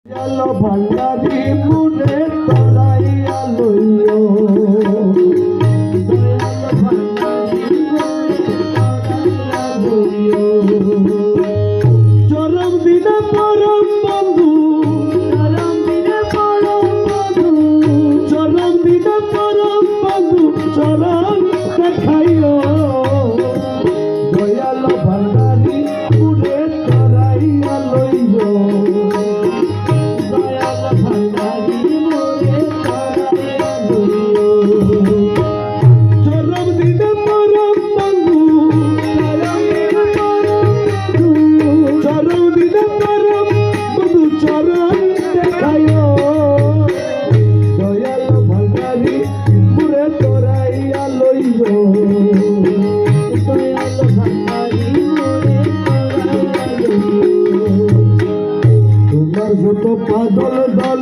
চলো ভান্ডারি মুরে তরাইয়া লইও দয়াল ভান্ডারি মুরে তরাইয়া লইও চরম দিনে পরম বন্ধু চরম দিনে পরম বন্ধু চরম দিনে পরম বন্ধু চরম দেখাইও দয়াল ভান্ডারি মুরে তরাইয়া লইও পাগল দল